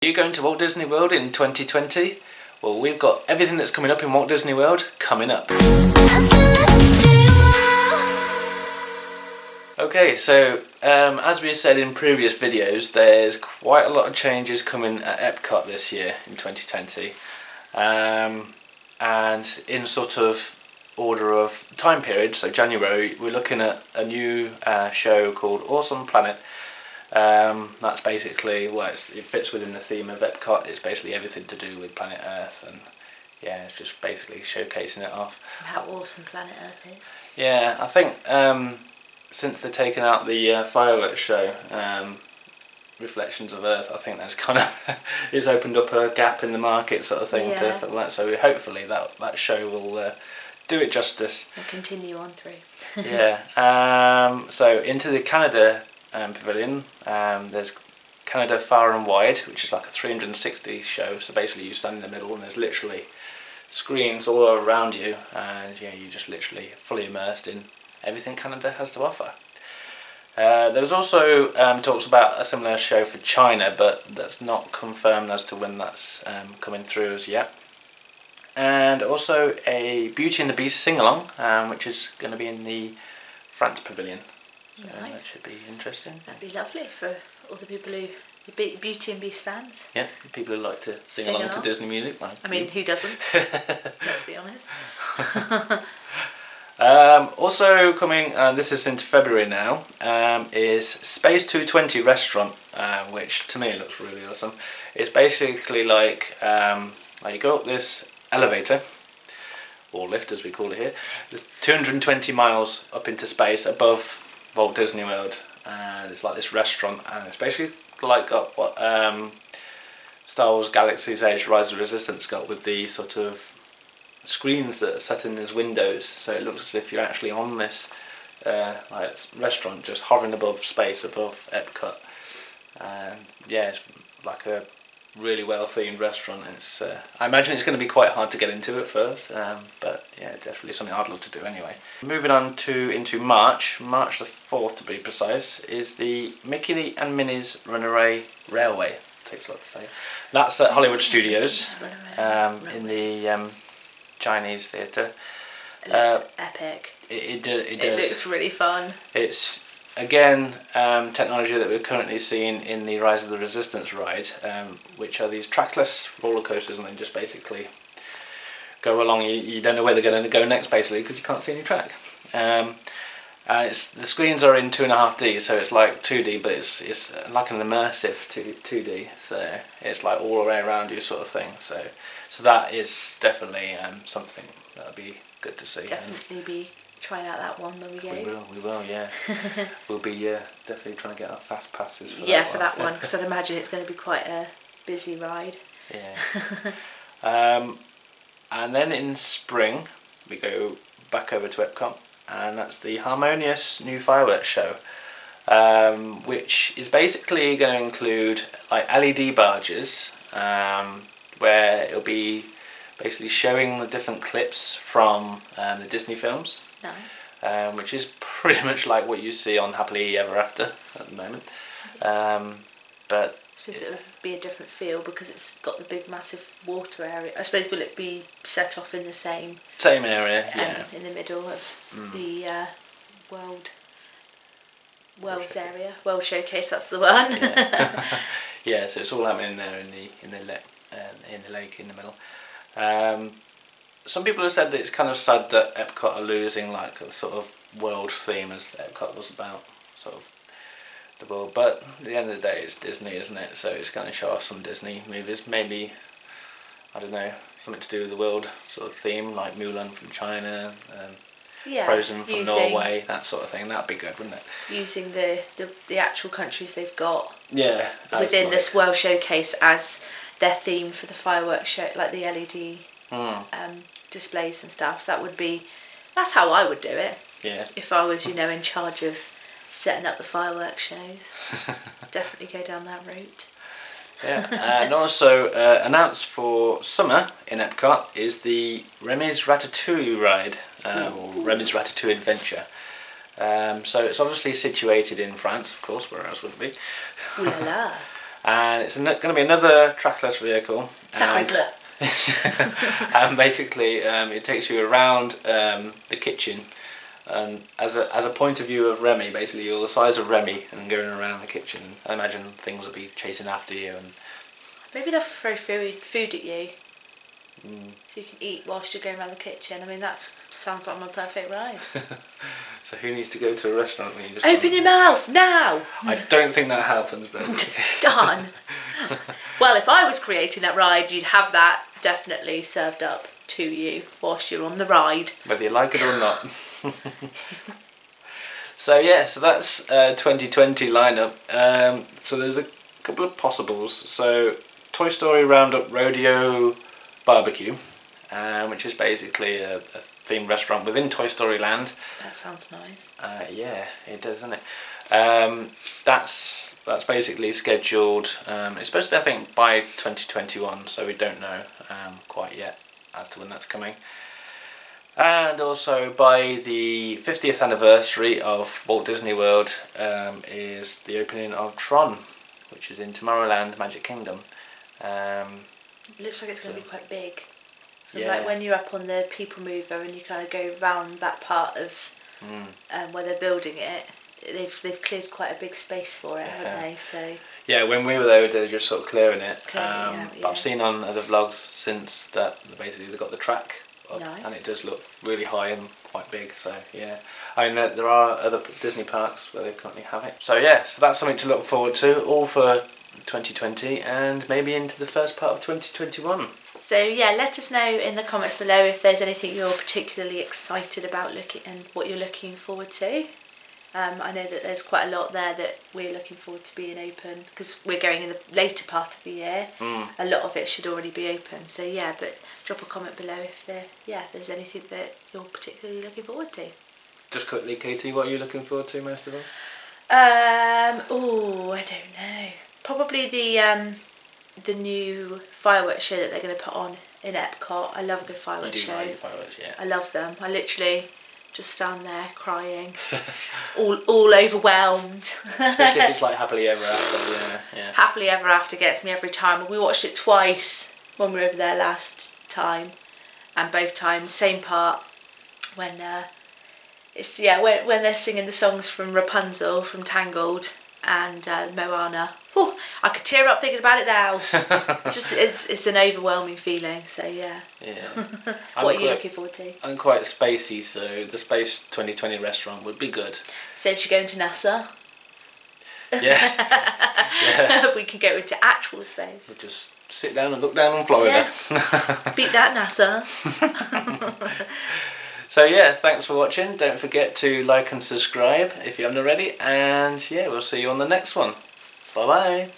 Are you going to Walt Disney World in 2020? Well, we've got everything that's coming up in Walt Disney World coming up. Okay, so as we said in previous videos, there's quite a lot of changes coming at Epcot this year in 2020. And in sort of order of time period, so January, we're looking at a new show called Awesome Planet. That's basically, well, it fits within the theme of Epcot. It's basically everything to do with planet Earth, and yeah, it's just basically showcasing it off. And how awesome planet Earth is. Yeah, I think since they've taken out the fireworks show, Reflections of Earth, I think that's kind of it's opened up a gap in the market, sort of thing. Yeah. For that. So hopefully that show will do it justice. And continue on through. Yeah. So into the Canada pavilion, there's Canada Far and Wide, which is like a 360 show. So basically you stand in the middle and there's literally screens all around you, and yeah, you're just literally fully immersed in everything Canada has to offer. There was also talks about a similar show for China, but that's not confirmed as to when that's coming through as yet. And also a Beauty and the Beast sing-along, which is going to be in the France pavilion. Nice. That should be interesting. That'd be lovely for all the people who Beauty and Beast fans. Yeah, people who like to sing along to Disney music. Like I mean, who doesn't? Let's be honest. Also coming, this is into February now, is Space 220 restaurant, which to me looks really awesome. It's basically like you go up this elevator, or lift as we call it here, 220 miles up into space above Walt Disney World, and it's like this restaurant, and it's basically like got what Star Wars Galaxy's Edge Rise of Resistance got, with the sort of screens that are set in as windows, so it looks as if you're actually on this like restaurant just hovering above space, above Epcot. And yeah, it's like a really well themed restaurant. It's I imagine it's going to be quite hard to get into at first, but yeah, definitely something I'd love to do anyway. Moving on into March the 4th to be precise, is the Mickey and Minnie's Runaway Railway. Takes a lot to say. That's at Hollywood Studios in the Chinese theatre. It looks epic. It does. It looks really fun. It's again technology that we're currently seeing in the Rise of the Resistance ride, which are these trackless roller coasters, and they just basically go along. You don't know where they're going to go next, basically, because you can't see any track. The screens are in 2.5D, so it's like 2D, but it's like an immersive 2D. So it's like all the way around you, sort of thing. So that is definitely something that would be good to see. Definitely be trying out that one when we go. We will, yeah. We'll be definitely trying to get our fast passes for that one, because I'd imagine it's going to be quite a busy ride. Yeah. And then in spring we go back over to Epcot, and that's the Harmonious new fireworks show, which is basically going to include like LED barges, where it'll be basically showing the different clips from the Disney films. Nice. Which is pretty much like what you see on Happily Ever After at the moment. But I suppose it would be a different feel because it's got the big massive water area. I suppose will it be set off in the same area, yeah. In the middle of the World's area, World Showcase. That's the one. Yeah. Yeah, so it's all happening there in the lake in the middle. Some people have said that it's kind of sad that Epcot are losing like a sort of world theme, as Epcot was about sort of the world, but at the end of the day it's Disney, isn't it? So it's going to show off some Disney movies, maybe, I don't know, something to do with the world sort of theme, like Mulan from China, Frozen from Norway, that sort of thing. That'd be good, wouldn't it? Using the actual countries they've got absolutely. Within this World Showcase as their theme for the fireworks show, like the LED displays and stuff. That's how I would do it. Yeah. If I was, in charge of setting up the fireworks shows. Definitely go down that route. Yeah, and also announced for summer in Epcot is the Remys Ratatouille ride, or Remys Ratatouille Adventure. So it's obviously situated in France, of course, where else would it be? Ooh la la. and it's going to be another trackless vehicle. Sacre bleu. And basically, it takes you around the kitchen, and as a point of view of Remy, basically you're the size of Remy and going around the kitchen. I imagine things will be chasing after you, and maybe they'll throw food at you. So you can eat whilst you're going around the kitchen. I mean, that sounds like my perfect ride. So who needs to go to a restaurant when you just open your mouth now? I don't think that happens, but Darn. Well, if I was creating that ride, you'd have that definitely served up to you whilst you're on the ride, whether you like it or not. So yeah, so that's 2020 lineup. So there's a couple of possibles. So Toy Story Roundup Rodeo BBQ, which is basically a themed restaurant within Toy Story Land. That sounds nice. Yeah, it does, doesn't it? That's basically scheduled. It's supposed to be, I think, by 2021, so we don't know quite yet as to when that's coming. And also by the 50th anniversary of Walt Disney World is the opening of Tron, which is in Tomorrowland Magic Kingdom. It looks like it's going to be quite big. And Yeah. like when you're up on the People Mover and you kind of go round that part of where they're building it, they've cleared quite a big space for it, haven't they? So yeah, when we were there, they were just sort of clearing it. Yeah. But I've seen on other vlogs since that basically they've got the track up, Nice. and it does look really high and quite big. So yeah, I mean there are other Disney parks where they currently have it. So yeah, so that's something to look forward to, all for 2020 and maybe into the first part of 2021. So yeah, let us know in the comments below if there's anything you're particularly excited about looking and what you're looking forward to. I know that there's quite a lot there that we're looking forward to being open because we're going in the later part of the year. A lot of it should already be open. So yeah, but drop a comment below if there's anything that you're particularly looking forward to. Just quickly, Katie, what are you looking forward to most of all? I don't know. Probably the new fireworks show that they're going to put on in Epcot. I love a good fireworks show. You do like fireworks, yeah. I love them. I literally just stand there crying, all overwhelmed. Especially if it's like Happily Ever After, yeah. Happily Ever After gets me every time. We watched it twice when we were over there last time, and both times same part when when they're singing the songs from Rapunzel from Tangled and Moana. Whew, I could tear up thinking about it now. It's an overwhelming feeling. So yeah. What are you looking forward to? I'm quite spacey, so the Space 2020 restaurant would be good. Saves you going to NASA. Yes. Yeah. We can go into actual space. We'll just sit down and look down on Florida. Yeah. Beat that, NASA. So yeah, thanks for watching. Don't forget to like and subscribe if you haven't already. And yeah, we'll see you on the next one. Bye bye.